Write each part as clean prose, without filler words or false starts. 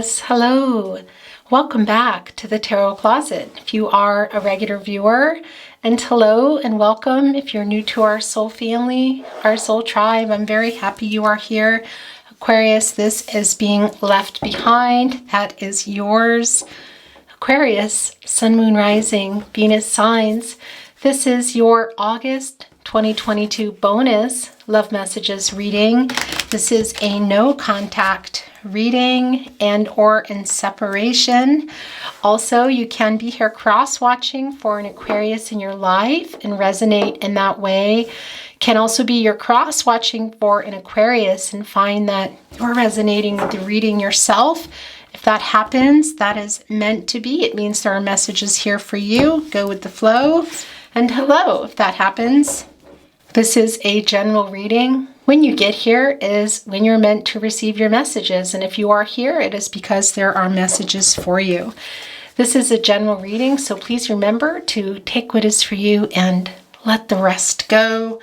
Aquarius, hello. Welcome back to the Tarot Closet. If you are a regular viewer, and hello and welcome if you're new to our soul family, our soul tribe. I'm very happy you are here. Aquarius, this is being left behind. That is yours. Aquarius, Sun, Moon, Rising, Venus signs. This is your August 2022 bonus love messages reading. This is a no contact reading and or in separation. Also, you can be here cross-watching for an Aquarius in your life and resonate in that way. Can also be your cross-watching for an Aquarius and find that you're resonating with the reading yourself. If that happens, that is meant to be. It means there are messages here for you. Go with the flow. And hello, if that happens. This is a general reading. When you get here is when you're meant to receive your messages. And if you are here, it is because there are messages for you. This is a general reading, so please remember to take what is for you and let the rest go.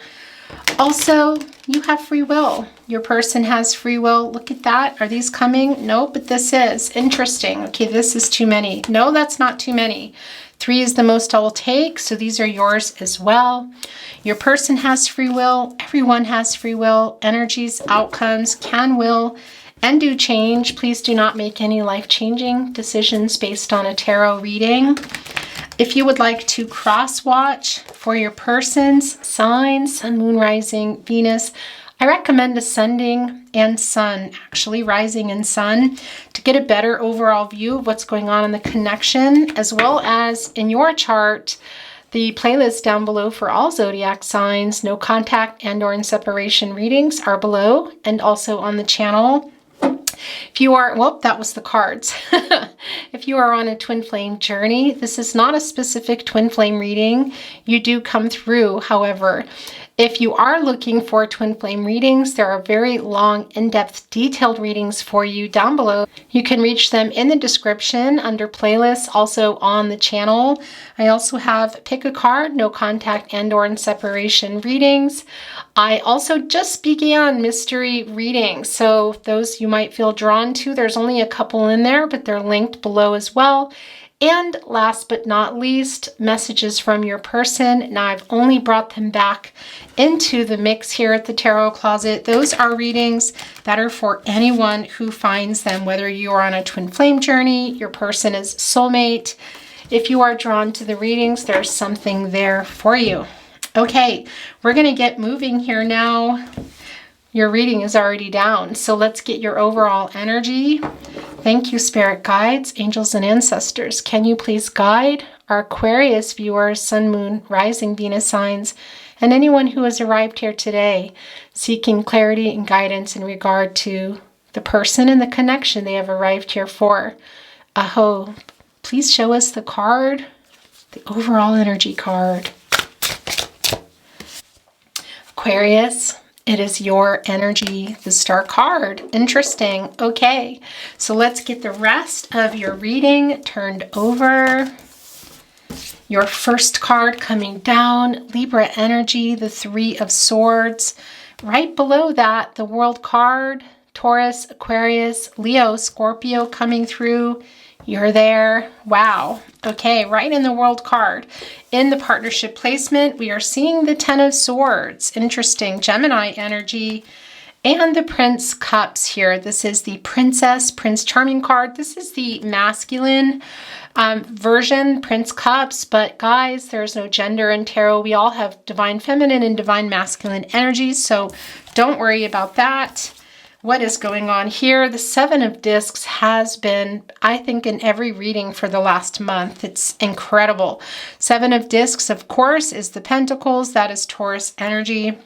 Also, you have free will. Your person has free will. Look at that. Are these coming? No, but this is interesting. Okay, this is too many. No, that's not too many. 3 is the most I will take, so these are yours as well. Your person has free will. Everyone has free will. Energies, outcomes, can, will, and do change. Please do not make any life-changing decisions based on a tarot reading. If you would like to cross-watch for your person's signs, Sun, Moon, Rising, Venus, I recommend ascending and sun, actually rising and sun, to get a better overall view of what's going on in the connection, as well as in your chart, the playlist down below for all zodiac signs, no contact and or in separation readings are below and also on the channel. If you are, well, that was the cards. If you are on a twin flame journey, this is not a specific twin flame reading. You do come through, however. If you are looking for twin flame readings, there are very long, in-depth, detailed readings for you down below. You can reach them in the description under playlists, also on the channel. I also have pick a card, no contact and or in separation readings. I also just began mystery readings, so those you might feel drawn to. There's only a couple in there, but they're linked below as well. And last but not least, messages from your person. Now, I've only brought them back into the mix here at the Tarot Closet. Those are readings that are for anyone who finds them, whether you are on a twin flame journey, your person is soulmate. If you are drawn to the readings, there's something there for you. Okay, we're going to get moving here now. Your reading is already down, so let's get your overall energy. Thank you, spirit guides, angels, and ancestors. Can you please guide our Aquarius viewers, Sun, Moon, Rising, Venus signs, and anyone who has arrived here today seeking clarity and guidance in regard to the person and the connection they have arrived here for? Aho, please show us the card, the overall energy card. Aquarius, it is your energy, the star card. Interesting. Okay, so let's get the rest of your reading turned over. Your first card coming down, Libra energy, the 3 of Swords. Right below that, the World card, Taurus, Aquarius, Leo, Scorpio coming through. You're there. Wow. Okay, right in the World card. In the partnership placement, we are seeing the 10 of Swords. Interesting. Gemini energy. And the Prince Cups here. This is the Princess, Prince Charming card. This is the masculine version, Prince Cups. But guys, there's no gender in tarot. We all have divine feminine and divine masculine energies. So don't worry about that. What is going on here? The 7 of Discs has been, I think, in every reading for the last month. It's incredible. 7 of Discs, of course, is the Pentacles. That is Taurus energy.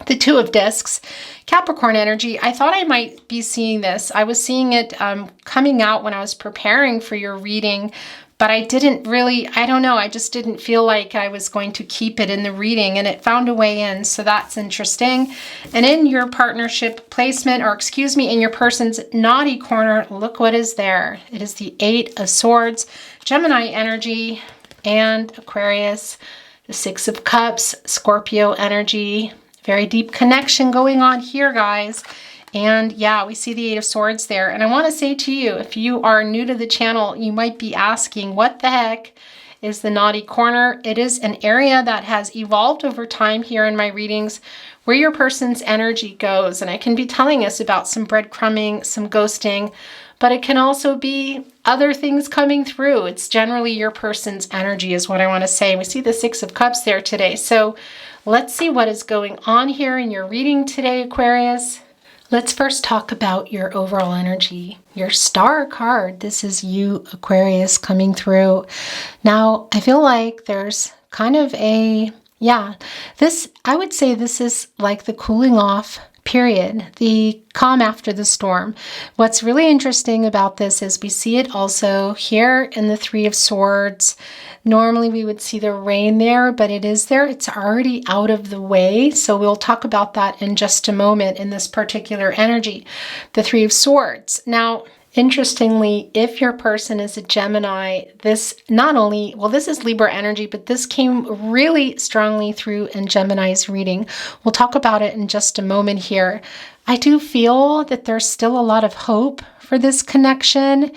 The 2 of Discs, Capricorn energy. I thought I might be seeing this. I was seeing it coming out when I was preparing for your reading, but I didn't really, I don't know, I just didn't feel like I was going to keep it in the reading, and it found a way in, so that's interesting. And in your partnership placement, or excuse me, in your person's naughty corner, look what is there. It is the 8 of Swords, Gemini energy, and Aquarius, the 6 of Cups, Scorpio energy. Very deep connection going on here, guys. And yeah, we see the Eight of Swords there. And I want to say to you, if you are new to the channel, you might be asking, what the heck is the naughty corner? It is an area that has evolved over time here in my readings, where your person's energy goes. And I can be telling us about some breadcrumbing, some ghosting, but it can also be other things coming through. It's generally your person's energy is what I want to say. We see the Six of Cups there today. So let's see what is going on here in your reading today, Aquarius. Let's first talk about your overall energy. Your Star card, this is you, Aquarius, coming through. Now, I feel like there's kind of I would say this is like the cooling off period, the calm after the storm. What's really interesting about this is we see it also here in the Three of Swords. Normally we would see the rain there, but it is there. It's already out of the way. So we'll talk about that in just a moment in this particular energy, the Three of Swords. Now, interestingly, if your person is a Gemini, this is Libra energy, but this came really strongly through in Gemini's reading. We'll talk about it in just a moment here. I do feel that there's still a lot of hope for this connection,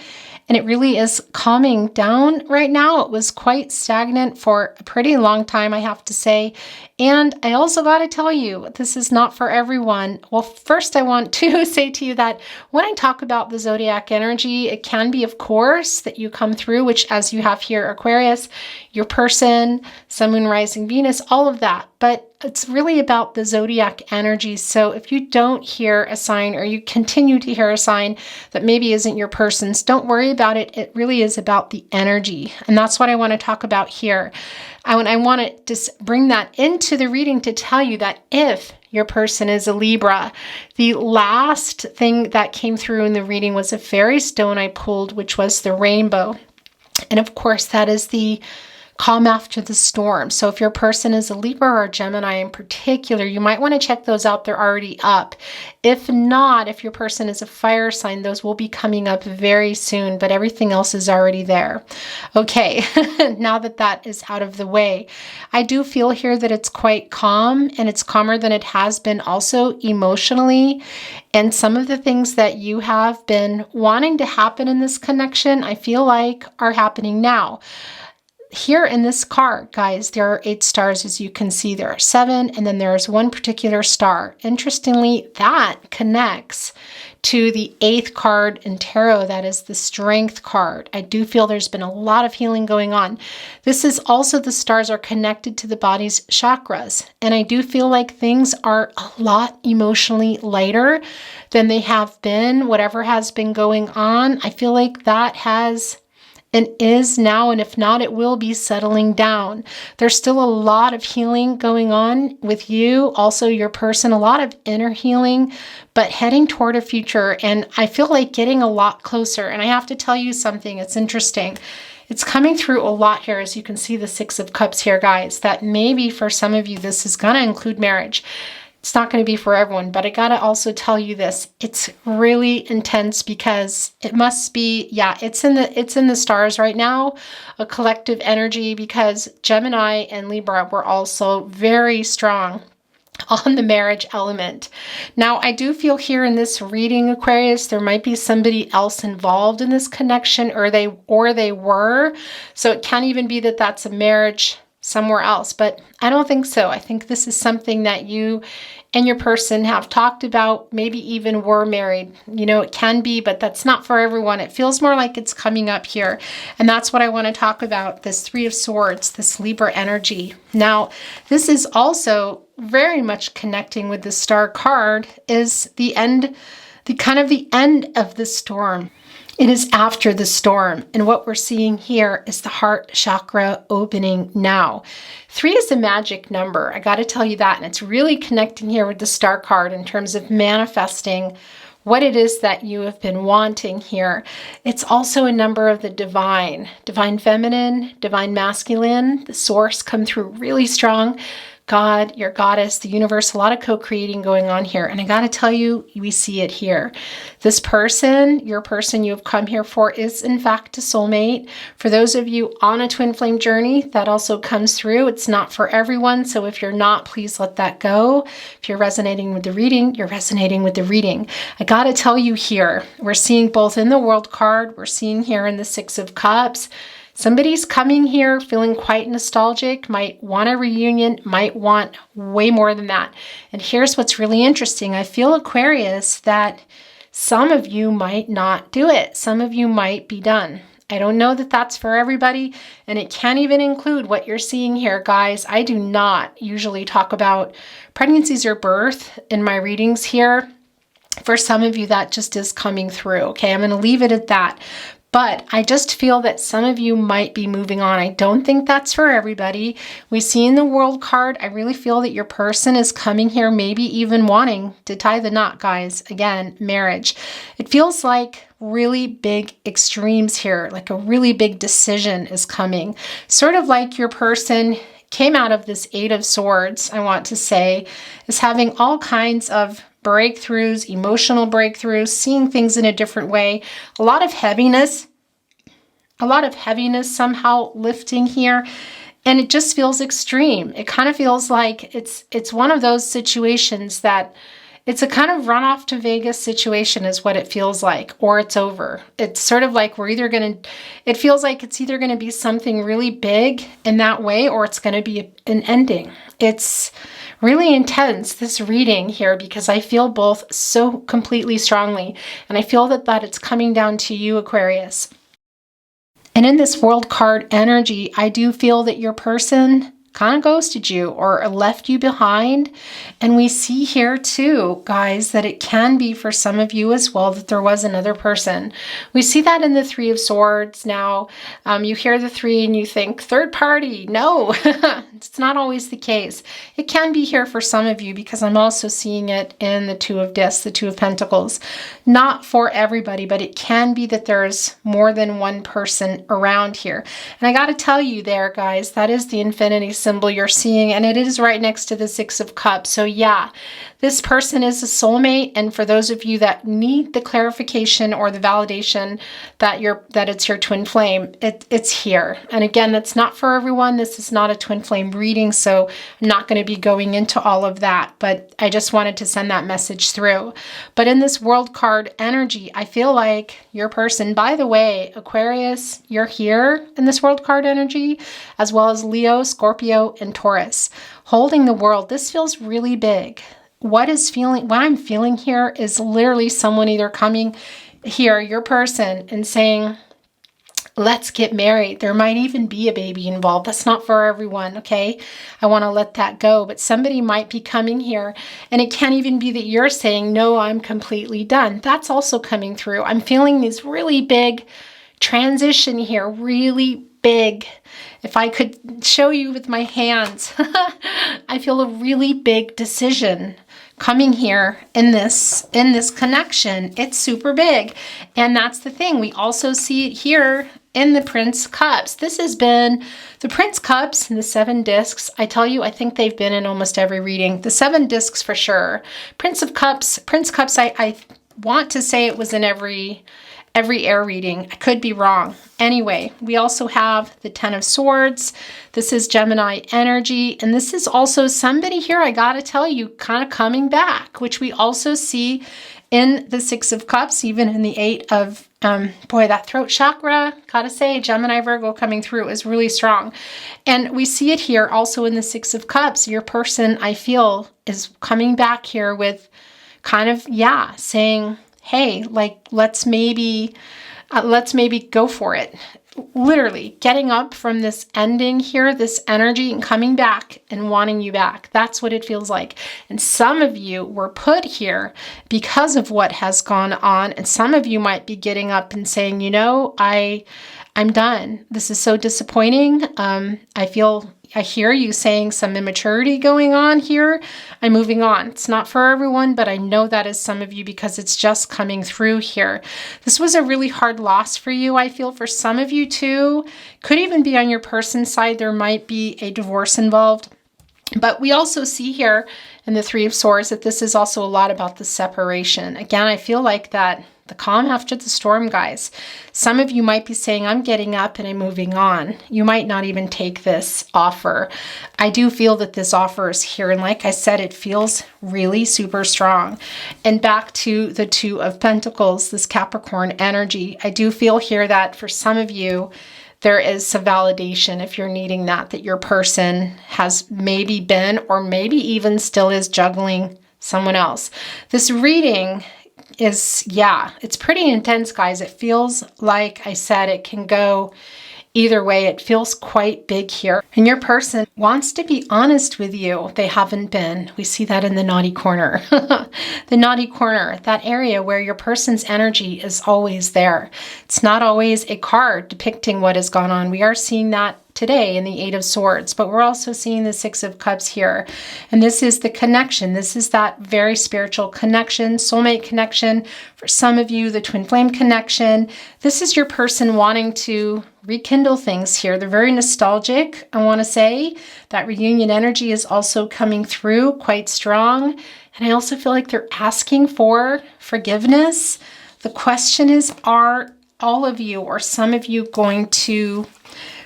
and it really is calming down right now. It was quite stagnant for a pretty long time, I have to say. And I also got to tell you, this is not for everyone. Well, first I want to say to you that when I talk about the zodiac energy, it can be, of course, that you come through, which as you have here, Aquarius, your person, Sun, Moon, Rising, Venus, all of that. But it's really about the zodiac energy. So if you don't hear a sign or you continue to hear a sign that maybe isn't your person's, don't worry about it. It really is about the energy. And that's what I want to talk about here. I want to just bring that into the reading to tell you that if your person is a Libra, the last thing that came through in the reading was a fairy stone I pulled, which was the rainbow. And of course, that is the calm after the storm. So if your person is a Libra or a Gemini in particular, you might want to check those out. They're already up. If not, if your person is a fire sign, those will be coming up very soon, but everything else is already there. Okay, now that that is out of the way, I do feel here that it's quite calm, and it's calmer than it has been also emotionally. And some of the things that you have been wanting to happen in this connection, I feel like are happening now. Here in this card, guys, there are 8 stars. As you can see, there are 7, and then there's one particular star. Interestingly, that connects to the 8th card in tarot. That is the Strength card. I do feel there's been a lot of healing going on. This is also, the stars are connected to the body's chakras. And I do feel like things are a lot emotionally lighter than they have been. Whatever has been going on, I feel like that has and is now, and if not, it will be settling down. There's still a lot of healing going on with you, also your person, a lot of inner healing, but heading toward a future. And I feel like getting a lot closer. And I have to tell you something, it's interesting. It's coming through a lot here, as you can see the Six of Cups here, guys, that maybe for some of you, this is going to include marriage. It's not going to be for everyone, but I got to also tell you this. It's really intense because it must be, it's in the stars right now, a collective energy, because Gemini and Libra were also very strong on the marriage element. Now, I do feel here in this reading, Aquarius, there might be somebody else involved in this connection, or they were. So it can even be that that's a marriage somewhere else, but I don't think so. I think this is something that you and your person have talked about, maybe even were married. You know, it can be, but that's not for everyone. It feels more like it's coming up here. And that's what I want to talk about, this Three of Swords, this Libra energy. Now, this is also very much connecting with the Star card, is the end, the end of the storm. It is after the storm. And what we're seeing here is the heart chakra opening now. 3 is a magic number. I got to tell you that. And it's really connecting here with the Star card in terms of manifesting what it is that you have been wanting here. It's also a number of the divine feminine, divine masculine. The source come through really strong. God, your goddess, the universe, a lot of co-creating going on here. And I got to tell you, we see it here. This person, your person you have come here for, is in fact a soulmate. For those of you on a twin flame journey, that also comes through. It's not for everyone. So if you're not, please let that go. If you're resonating with the reading, you're resonating with the reading. I got to tell you here, we're seeing both in the World card, we're seeing here in the Six of Cups, somebody's coming here feeling quite nostalgic, might want a reunion, might want way more than that. And here's what's really interesting. I feel, Aquarius, that some of you might not do it. Some of you might be done. I don't know that that's for everybody, and it can't even include what you're seeing here, guys. I do not usually talk about pregnancies or birth in my readings here. For some of you, that just is coming through. Okay, I'm going to leave it at that. But I just feel that some of you might be moving on. I don't think that's for everybody. We see in the World card, I really feel that your person is coming here, maybe even wanting to tie the knot, guys. Again, marriage. It feels like really big extremes here, like a really big decision is coming. Sort of like your person came out of this Eight of Swords, I want to say, is having all kinds of breakthroughs, emotional breakthroughs, seeing things in a different way, a lot of heaviness somehow lifting here, and it just feels extreme. It kind of feels like it's one of those situations that it's a kind of run off to Vegas situation is what it feels like, or it's over. It's sort of like it feels like it's either going to be something really big in that way, or it's going to be an ending. It's really intense, this reading here, because I feel both so completely strongly. And I feel that it's coming down to you, Aquarius. And in this World card energy, I do feel that your person kind of ghosted you or left you behind. And we see here too, guys, that it can be for some of you as well that there was another person. We see that in the Three of Swords. Now, you hear the three and you think third party. No, it's not always the case. It can be here for some of you because I'm also seeing it in the Two of Discs, the Two of Pentacles. Not for everybody, but it can be that there's more than one person around here. And I got to tell you there, guys, that is the infinity symbol you're seeing, and it is right next to the Six of Cups. So yeah, this person is a soulmate, and for those of you that need the clarification or the validation that it's your twin flame, it's here. And again, that's not for everyone. This is not a twin flame reading, so I'm not going to be going into all of that, but I just wanted to send that message through. But in this World card energy, I feel like your person, by the way, Aquarius, you're here in this World card energy, as well as Leo, Scorpio, and Taurus, holding the world. This feels really big. What I'm feeling here is literally someone either coming here, your person, and saying, let's get married. There might even be a baby involved. That's not for everyone, okay? I want to let that go. But somebody might be coming here, and it can't even be that you're saying, no, I'm completely done. That's also coming through. I'm feeling these really big transition here, really big. If I could show you with my hands, I feel a really big decision coming here in this connection. It's super big. And that's the thing. We also see it here in the Prince Cups. This has been the Prince Cups and the Seven Discs. I tell you, I think they've been in almost every reading. The Seven Discs for sure. Prince Cups, I want to say it was in every air reading. I could be wrong. Anyway, we also have the Ten of Swords. This is Gemini energy. And this is also somebody here, I got to tell you, kind of coming back, which we also see in the Six of Cups, even in the Eight of, boy, that throat chakra, gotta say, Gemini Virgo coming through is really strong. And we see it here also in the Six of Cups. Your person, I feel, is coming back here with kind of, yeah, saying, hey, like, let's maybe go for it. Literally getting up from this ending here, this energy, and coming back and wanting you back. That's what it feels like. And some of you were put here because of what has gone on. And some of you might be getting up and saying, you know, I'm done. This is so disappointing. I hear you saying some immaturity going on here. I'm moving on. It's not for everyone, but I know that is some of you because it's just coming through here. This was a really hard loss for you, I feel, for some of you too. Could even be on your person's side. There might be a divorce involved. But we also see here in the Three of Swords that this is also a lot about the separation. Again, I feel like that the calm after the storm, guys. Some of you might be saying, I'm getting up and I'm moving on. You might not even take this offer. I do feel that this offer is here. And like I said, it feels really super strong. And back to the Two of Pentacles, this Capricorn energy, I do feel here that for some of you, there is some validation if you're needing that your person has maybe been or maybe even still is juggling someone else. This reading is, yeah, it's pretty intense, guys. It feels like I said, it can go either way. It feels quite big here. And your person wants to be honest with you. They haven't been. We see that in the naughty corner. The naughty corner, that area where your person's energy is always there. It's not always a card depicting what has gone on. We are seeing that today in the Eight of Swords, but we're also seeing the Six of Cups here. And this is the connection. This is that very spiritual connection, soulmate connection. For some of you, the twin flame connection. This is your person wanting to rekindle things here. They're very nostalgic, I want to say. That reunion energy is also coming through quite strong. And I also feel like they're asking for forgiveness. The question is, are all of you or some of you going to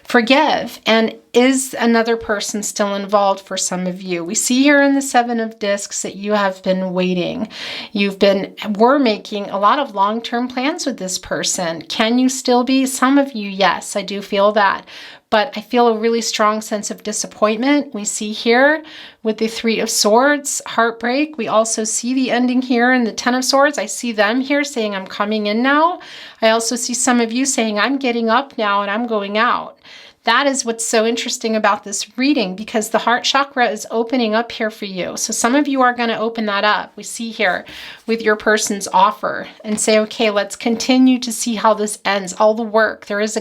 forgive? And is another person still involved for some of you? We see here in the Seven of Discs that you have been waiting. We're making a lot of long-term plans with this person. Can you still be? Some of you, yes, I do feel that. But I feel a really strong sense of disappointment. We see here with the Three of Swords, heartbreak. We also see the ending here in the Ten of Swords. I see them here saying, I'm coming in now. I also see some of you saying, I'm getting up now and I'm going out. That is what's so interesting about this reading, because the heart chakra is opening up here for you. So some of you are going to open that up. We see here with your person's offer and say, okay, let's continue to see how this ends. All the work. There is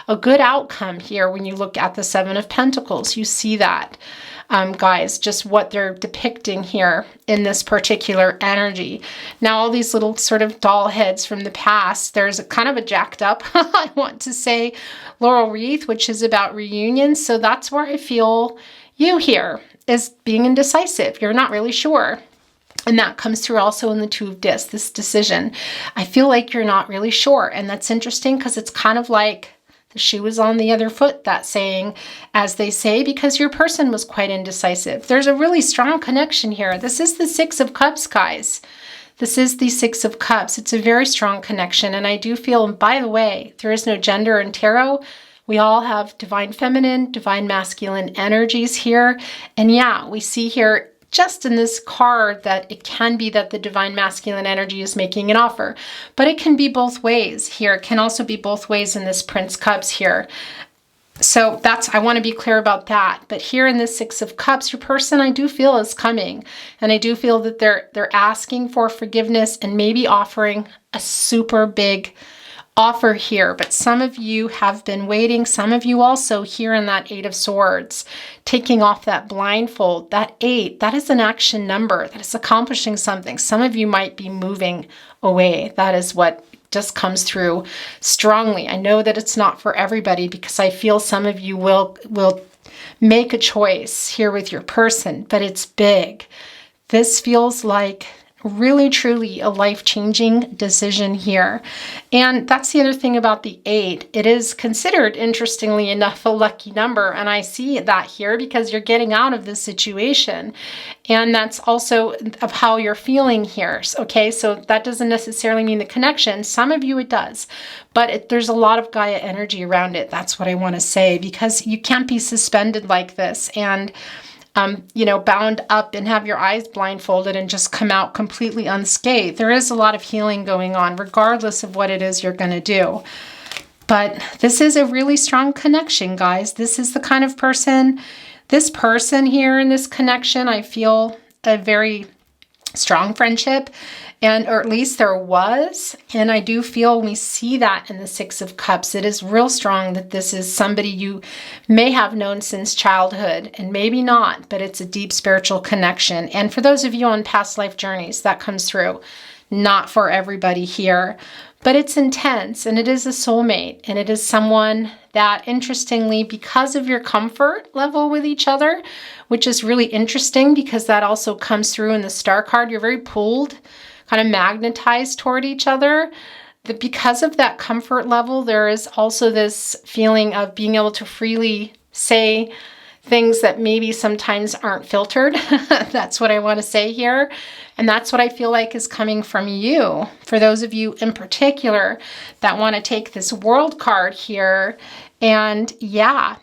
a good outcome here when you look at the Seven of Pentacles. You see that. Guys, just what they're depicting here in this particular energy. Now, all these little sort of doll heads from the past, there's a kind of a jacked up, I want to say, laurel wreath, which is about reunion. So that's where I feel you here is being indecisive. You're not really sure. And that comes through also in the Two of Discs, this decision. I feel like you're not really sure. And that's interesting because it's kind of like the shoe is on the other foot, that saying, as they say, because your person was quite indecisive. There's a really strong connection here. This is the Six of Cups, guys. This is the Six of Cups. It's a very strong connection. And I do feel, and by the way, there is no gender in tarot. We all have divine feminine, divine masculine energies here. And yeah, we see here just in this card that it can be that the divine masculine energy is making an offer, but it can be both ways here. It can also be both ways in this Prince Cups here. So I want to be clear about that. But here in this Six of Cups, your person, I do feel, is coming. And I do feel that they're asking for forgiveness and maybe offering a super big offer here. But some of you have been waiting. Some of you also here in that Eight of Swords, taking off that blindfold. That 8, that is an action number. That is accomplishing something. Some of you might be moving away. That is what just comes through strongly. I know that it's not for everybody because I feel some of you will make a choice here with your person, but it's big. This feels like really, truly a life-changing decision here. And that's the other thing about the 8. It is considered, interestingly enough, a lucky number. And I see that here because you're getting out of this situation. And that's also of how you're feeling here. Okay, so that doesn't necessarily mean the connection. Some of you it does. But there's a lot of Gaia energy around it. That's what I want to say, because you can't be suspended like this and bound up and have your eyes blindfolded and just come out completely unscathed. There is a lot of healing going on, regardless of what it is you're going to do. But this is a really strong connection, guys. This is the kind of person, this person here in this connection, I feel a very strong friendship, or at least there was. And I do feel we see that in the Six of Cups. It is real strong that this is somebody you may have known since childhood, and maybe not, but it's a deep spiritual connection. And for those of you on past life journeys, that comes through. Not for everybody here. but it's intense, and it is a soulmate, and it is someone that, interestingly, because of your comfort level with each other, which is really interesting because that also comes through in the star card, you're very pulled, kind of magnetized toward each other. That because of that comfort level, there is also this feeling of being able to freely say things that maybe sometimes aren't filtered. That's what I want to say here. And that's what I feel like is coming from you. For those of you in particular that want to take this world card here and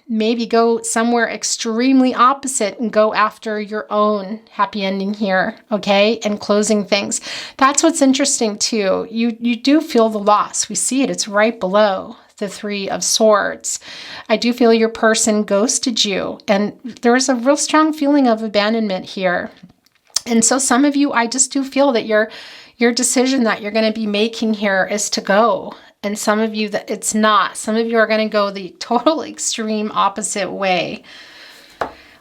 maybe go somewhere extremely opposite and go after your own happy ending here, okay? And closing things. That's what's interesting too. You do feel the loss. We see it. It's right below the Three of Swords. I do feel your person ghosted you, and there is a real strong feeling of abandonment here. And so some of you, I just do feel that your decision that you're going to be making here is to go. And some of you that it's not. Some of you are going to go the total extreme opposite way.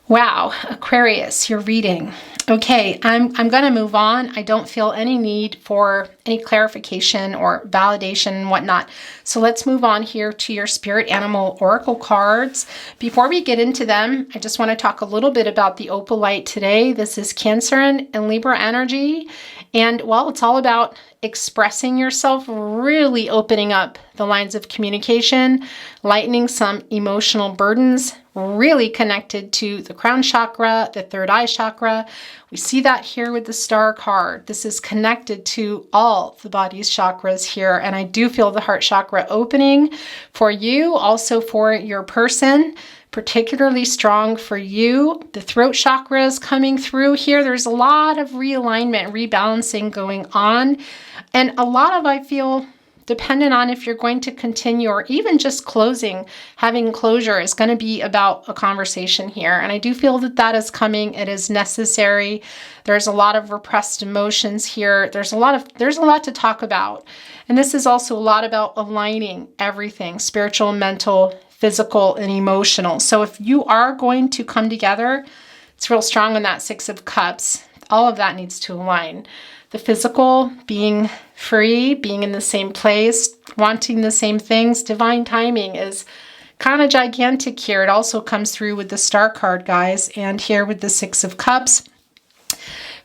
Wow, Aquarius, you're reading. Okay, I'm going to move on. I don't feel any need for any clarification or validation and whatnot. So let's move on here to your spirit animal oracle cards. Before we get into them, I just want to talk a little bit about the opalite today. This is Cancer and Libra energy. And well, it's all about expressing yourself, really opening up the lines of communication, lightening some emotional burdens, really connected to the crown chakra, the third eye chakra. We see that here with the star card. This is connected to all the body's chakras here. And I do feel the heart chakra opening for you, also for your person. Particularly strong for you. The throat chakra is coming through here. There's a lot of realignment, rebalancing going on. And a lot of, I feel, dependent on if you're going to continue or even just closing, having closure is going to be about a conversation here. And I do feel that that is coming. It is necessary. There's a lot of repressed emotions here. There's a lot to talk about. And this is also a lot about aligning everything, spiritual, mental, physical, and emotional. So if you are going to come together, it's real strong on that Six of Cups. All of that needs to align. The physical, being free, being in the same place, wanting the same things. Divine timing is kind of gigantic here. It also comes through with the star card, guys, and here with the Six of Cups.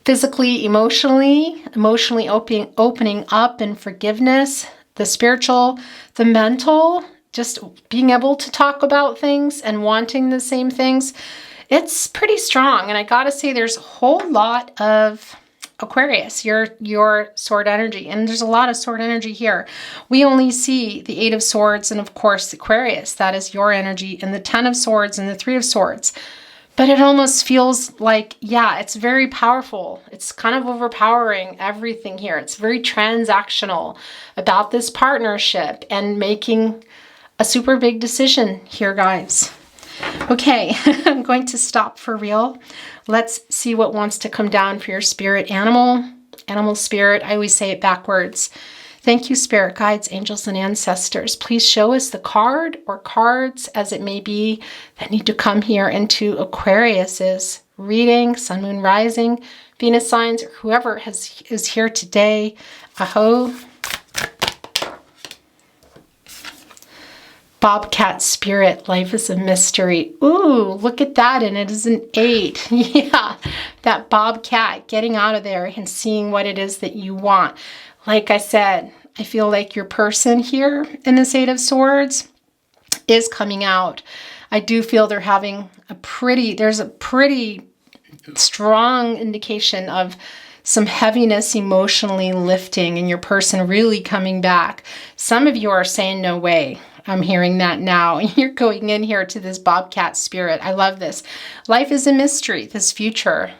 Physically, emotionally opening up in forgiveness. The spiritual, the mental, just being able to talk about things and wanting the same things. It's pretty strong. And I gotta say, there's a whole lot of Aquarius, your sword energy. And there's a lot of sword energy here. We only see the Eight of Swords and, of course, Aquarius. That is your energy. And the Ten of Swords and the Three of Swords. But it almost feels like, it's very powerful. It's kind of overpowering everything here. It's very transactional about this partnership and making a super big decision here, guys. Okay, I'm going to stop for real. Let's see what wants to come down for your spirit animal. Animal spirit, I always say it backwards. Thank you, spirit guides, angels, and ancestors. Please show us the card or cards, as it may be, that need to come here into Aquarius's reading, sun, moon, rising, Venus signs, or whoever is here today. Aho. Bobcat spirit, life is a mystery. Ooh, look at that, and it is an 8. Yeah, that bobcat getting out of there and seeing what it is that you want. Like I said, I feel like your person here in this Eight of Swords is coming out. I do feel they're having there's a pretty strong indication of some heaviness emotionally lifting and your person really coming back. Some of you are saying, no way. I'm hearing that now. You're going in here to this bobcat spirit. I love this. Life is a mystery, this future.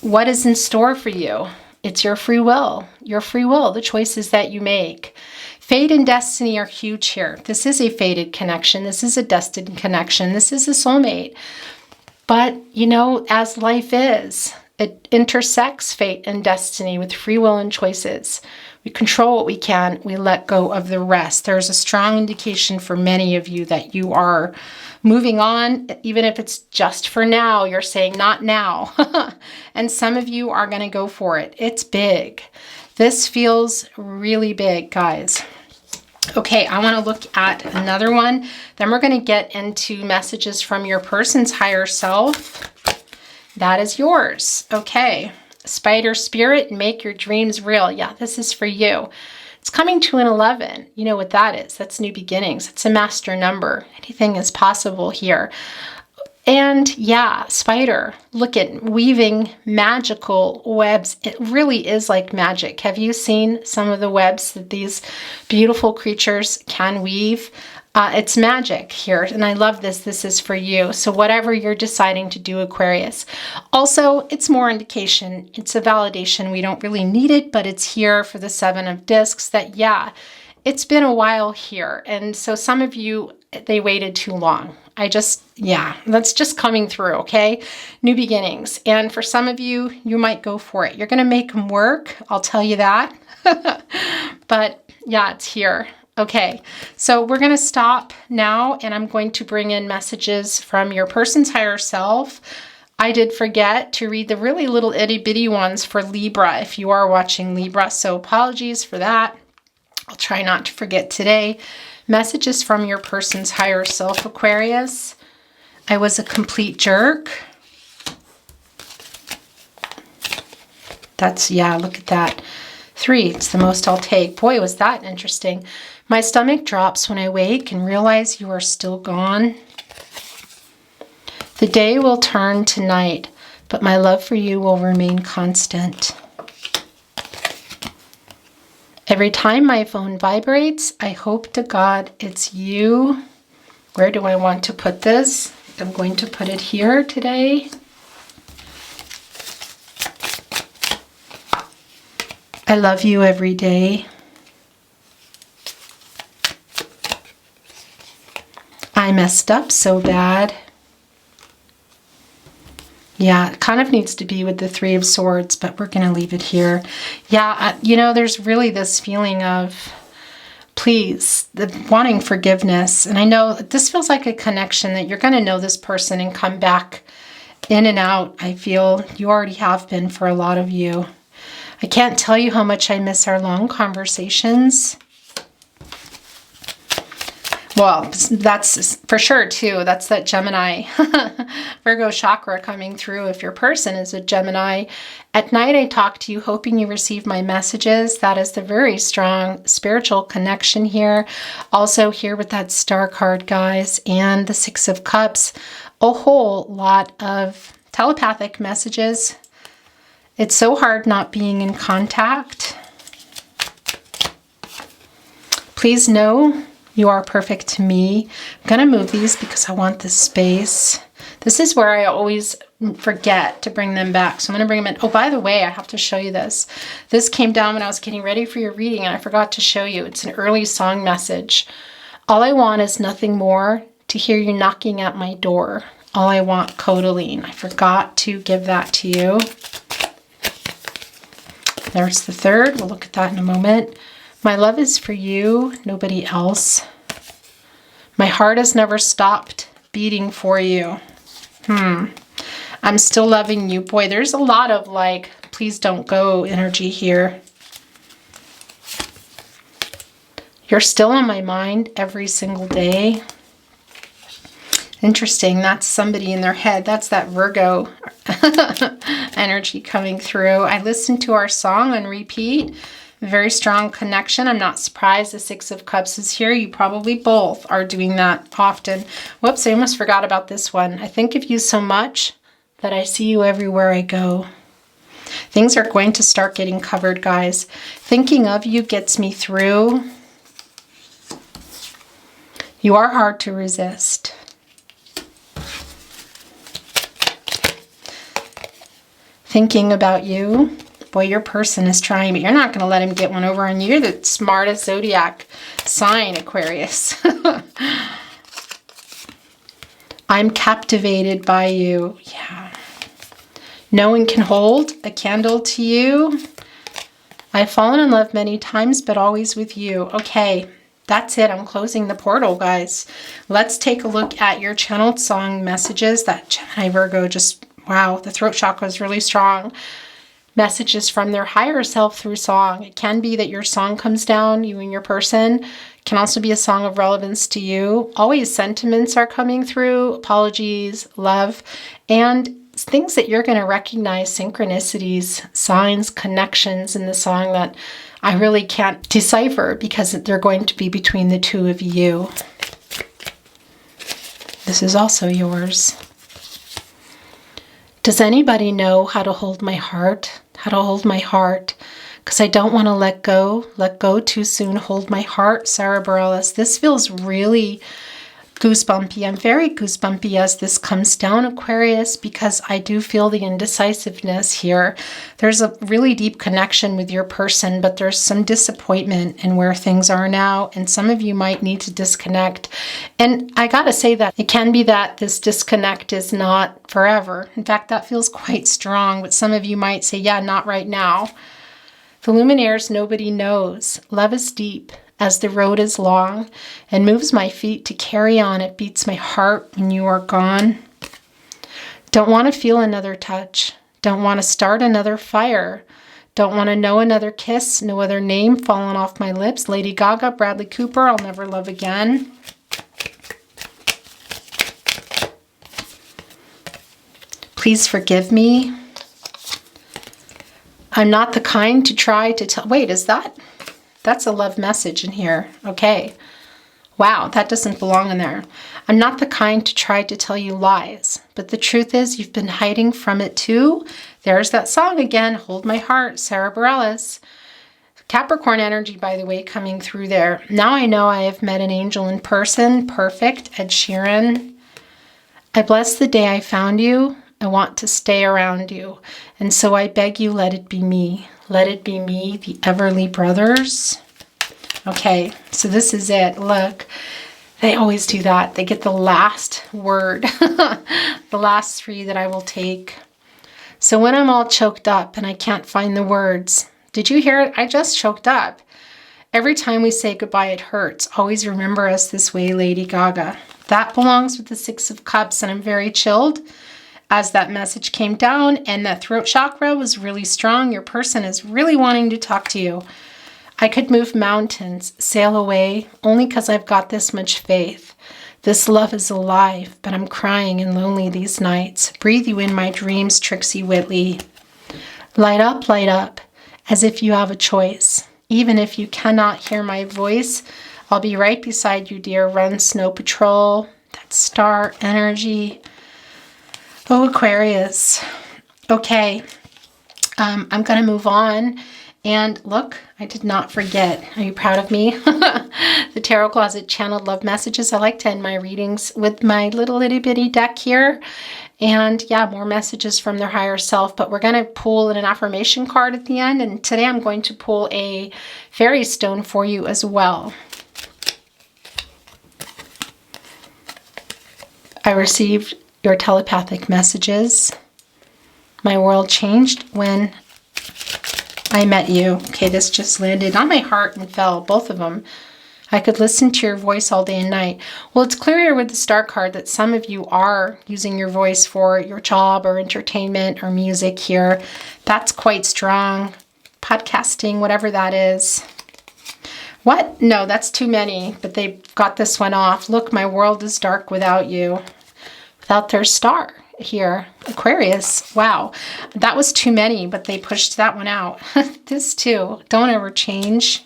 What is in store for you? It's your free will. Your free will, the choices that you make. Fate and destiny are huge here. This is a fated connection. This is a destined connection. This is a soulmate. But, as life is, it intersects fate and destiny with free will and choices. We control what we can. We let go of the rest. There's a strong indication for many of you that you are moving on, even if it's just for now. You're saying, not now. And some of you are going to go for it. It's big. This feels really big, guys. Okay, I want to look at another one. Then we're going to get into messages from your person's higher self. That is yours. Okay, Spider Spirit, make your dreams real. Yeah, this is for you. It's coming to an 11. You know what that is. That's new beginnings. It's a master number. Anything is possible here. And yeah, spider, look at weaving magical webs. It really is like magic. Have you seen some of the webs that these beautiful creatures can weave? It's magic here, and I love this. This is for you. So whatever you're deciding to do, Aquarius. Also, it's more indication. It's a validation. We don't really need it, but it's here for the 7 of discs that, yeah, it's been a while here. And so some of you, they waited too long. Yeah, that's just coming through, okay? New beginnings. And for some of you, you might go for it. You're going to make them work. I'll tell you that. But yeah, it's here. Okay, so we're going to stop now, and I'm going to bring in messages from your person's higher self. I did forget to read the really little itty bitty ones for Libra if you are watching Libra, so apologies for that. I'll try not to forget today. Messages from your person's higher self, Aquarius. I was a complete jerk. That's, yeah, look at that. 3, it's the most I'll take. Boy, was that interesting. My stomach drops when I wake and realize you are still gone. The day will turn to night, but my love for you will remain constant. Every time my phone vibrates, I hope to God it's you. Where do I want to put this? I'm going to put it here today. I love you every day. I messed up so bad. Yeah, it kind of needs to be with the 3 of Swords, but we're going to leave it here. Yeah, you know, there's really this feeling of, please, wanting forgiveness. And I know this feels like a connection that you're going to know this person and come back in and out. I feel you already have been for a lot of you. I can't tell you how much I miss our long conversations. Well, that's for sure too. That's that Gemini Virgo chakra coming through if your person is a Gemini. At night I talk to you hoping you receive my messages. That is the very strong spiritual connection here. Also here with that Star card, guys, and the 6 of Cups. A whole lot of telepathic messages. It's so hard not being in contact. Please know you are perfect to me. I'm going to move these because I want this space. This is where I always forget to bring them back. So I'm going to bring them in. Oh, by the way, I have to show you this. This came down when I was getting ready for your reading and I forgot to show you. It's an early song message. All I want is nothing more to hear you knocking at my door. All I want, Codaline. I forgot to give that to you. There's the 3rd. We'll look at that in a moment. My love is for you, nobody else. My heart has never stopped beating for you. I'm still loving you. Boy, there's a lot of like, please don't go energy here. You're still on my mind every single day. Interesting. That's somebody in their head. That's that Virgo energy coming through. I listened to our song on repeat. Very strong connection. I'm not surprised the 6 of Cups is here. You probably both are doing that often. Whoops, I almost forgot about this one. I think of you so much that I see you everywhere I go. Things are going to start getting covered, guys. Thinking of you gets me through. You are hard to resist. Thinking about you. Boy, your person is trying, but you're not going to let him get one over on you. You're the smartest zodiac sign, Aquarius. I'm captivated by you. Yeah. No one can hold a candle to you. I've fallen in love many times, but always with you. Okay, that's it. I'm closing the portal, guys. Let's take a look at your channeled song messages. That Gemini Virgo just, wow, the throat chakra is really strong. messages from their higher self through song. It can be that your song comes down, you and your person. It can also be a song of relevance to you. Always sentiments are coming through, apologies, love, and things that you're going to recognize, synchronicities, signs, connections in the song that I really can't decipher because they're going to be between the two of you. This is also yours. Does anybody know how to hold my heart? How to hold my heart? Because I don't want to let go too soon. Hold my heart, Sarah Bareilles. This feels really goosebumpy. I'm very goosebumpy as this comes down, Aquarius, because I do feel the indecisiveness here. There's a really deep connection with your person, but there's some disappointment in where things are now, and some of you might need to disconnect. And I gotta say that it can be that this disconnect is not forever. In fact, that feels quite strong, but some of you might say, yeah, not right now. The luminaires, nobody knows. Love is deep as the road is long and moves my feet to carry on. It beats my heart when you are gone. Don't want to feel another touch. Don't want to start another fire. Don't want to know another kiss. No other name falling off my lips. Lady Gaga, Bradley Cooper, I'll never love again. Please forgive me. I'm not the kind to try to tell. Wait, is that? That's a love message in here. Okay. Wow, that doesn't belong in there. I'm not the kind to try to tell you lies, but the truth is you've been hiding from it too. There's that song again, Hold My Heart, Sarah Bareilles. Capricorn energy, by the way, coming through there. Now I know I have met an angel in person. Perfect. Ed Sheeran. I bless the day I found you. I want to stay around you. And so I beg you, let it be me. Let it be me, the Everly Brothers. Okay, so this is it. Look, they always do that. They get the last word, the last three that I will take. So when I'm all choked up and I can't find the words, did you hear it? I just choked up. Every time we say goodbye, it hurts. Always remember us this way, Lady Gaga. That belongs with the Six of Cups, and I'm very chilled as that message came down, and that throat chakra was really strong. Your person is really wanting to talk to you. I could move mountains, sail away, only because I've got this much faith. This love is alive, but I'm crying and lonely these nights. Breathe you in my dreams, Trixie Whitley. Light up, as if you have a choice. Even if you cannot hear my voice, I'll be right beside you, dear. Run Snow Patrol. That star energy. Oh, Aquarius. Okay, I'm going to move on. And look, I did not forget. Are you proud of me? The Tarot Closet channeled love messages. I like to end my readings with my little itty bitty deck here. And yeah, more messages from their higher self. But we're going to pull an affirmation card at the end. And today I'm going to pull a fairy stone for you as well. I received your telepathic messages. My world changed when I met you. Okay, this just landed on my heart and fell, both of them. I could listen to your voice all day and night. Well, it's clear here with the star card that some of you are using your voice for your job or entertainment or music here. That's quite strong. Podcasting, whatever that is. What? No, that's too many, but they got this one off. Look, my world is dark without you. Without their star here. Aquarius. Wow. That was too many, but they pushed that one out. This too. Don't ever change.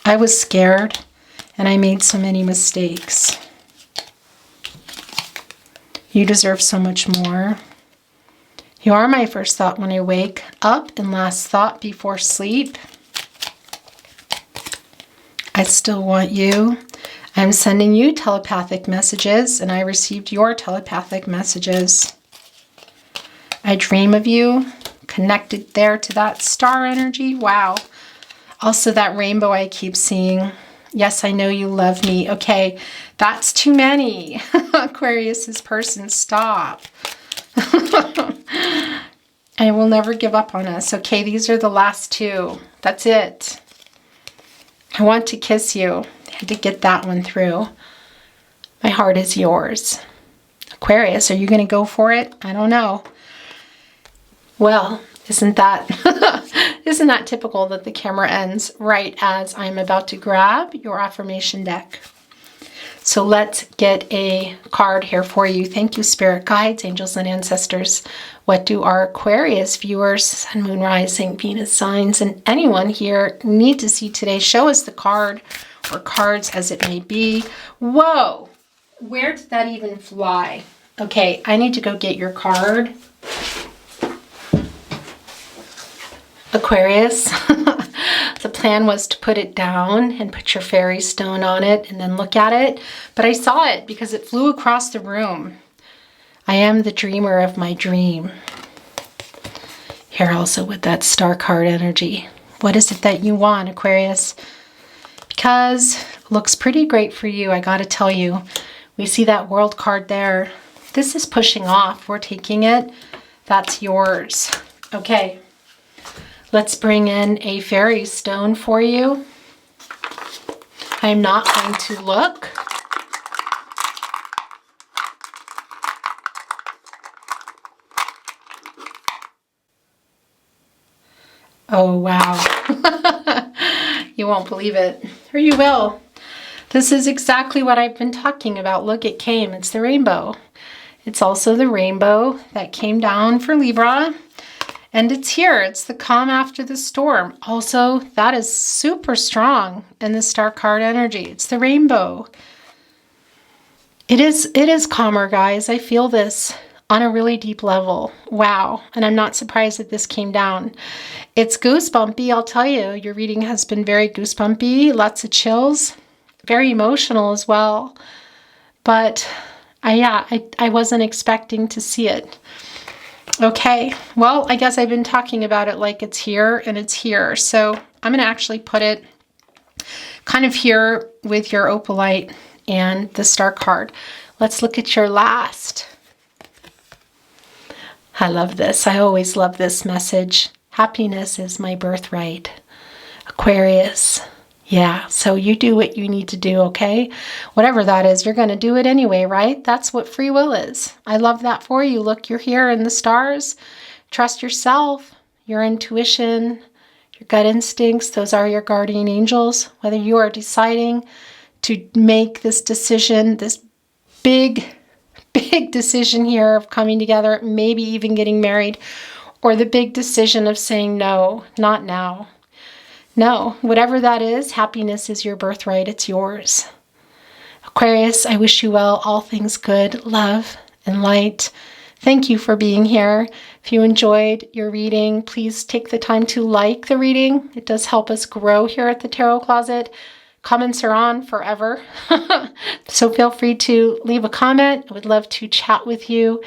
I was scared and I made so many mistakes. You deserve so much more. You are my first thought when I wake up and last thought before sleep. I still want you. I'm sending you telepathic messages, and I received your telepathic messages. I dream of you, connected there to that star energy. Wow. Also that rainbow I keep seeing. Yes, I know you love me. Okay, that's too many. Aquarius's person, stop. I will never give up on us. Okay, these are the last two. That's it. I want to kiss you. I had to get that one through. My heart is yours. Aquarius, are you going to go for it? I don't know. Well, isn't that isn't that typical that the camera ends right as I'm about to grab your affirmation deck? So let's get a card here for you. Thank you, spirit guides, angels, and ancestors. What do our Aquarius viewers, Sun, Moon, Rising, Venus signs, and anyone here need to see today? Show us the card, or cards as it may be. Whoa! Where did that even fly? Okay, I need to go get your card. Aquarius, the plan was to put it down and put your fairy stone on it and then look at it, but I saw it because it flew across the room. I am the dreamer of my dream. Here also with that star card energy. What is it that you want, Aquarius? Because it looks pretty great for you, I gotta tell you. We see that world card there. This is pushing off. We're taking it. That's yours. Okay. Let's bring in a fairy stone for you. I'm not going to look. Oh, wow. You won't believe it, or you will. This is exactly what I've been talking about. Look, it came. It's the rainbow. It's also the rainbow that came down for Libra. And it's here. It's the calm after the storm. Also, that is super strong in the star card energy. It's the rainbow. It is calmer, guys. I feel this on a really deep level. Wow. And I'm not surprised that this came down. It's goosebumpy, I'll tell you. Your reading has been very goosebumpy. Lots of chills. Very emotional as well. But I wasn't expecting to see it. Okay, well, I guess I've been talking about it like it's here and it's here. So I'm going to actually put it kind of here with your opalite and the star card. Let's look at your last. I love this. I always love this message. Happiness is my birthright. Aquarius. Yeah, so you do what you need to do, okay? Whatever that is, you're going to do it anyway, right? That's what free will is. I love that for you. Look, you're here in the stars. Trust yourself, your intuition, your gut instincts. Those are your guardian angels. Whether you are deciding to make this decision, this big decision here of coming together, maybe even getting married, or the big decision of saying no, not now. No, whatever that is, happiness is your birthright. It's yours. Aquarius, I wish you well, all things good, love and light. Thank you for being here. If you enjoyed your reading, please take the time to like the reading. It does help us grow here at the Tarot Closet. Comments are on forever. So feel free to leave a comment. I would love to chat with you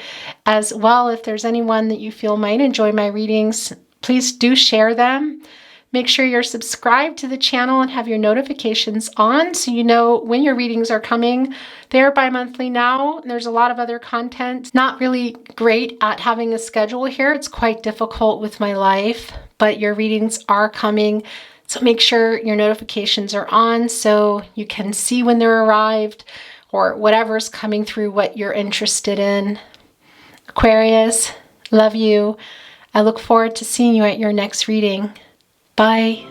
as well. If there's anyone that you feel might enjoy my readings, please do share them. Make sure you're subscribed to the channel and have your notifications on so you know when your readings are coming. They're bi-monthly now. There's a lot of other content. Not really great at having a schedule here. It's quite difficult with my life, but your readings are coming. So make sure your notifications are on so you can see when they're arrived or whatever's coming through what you're interested in. Aquarius, love you. I look forward to seeing you at your next reading. Bye.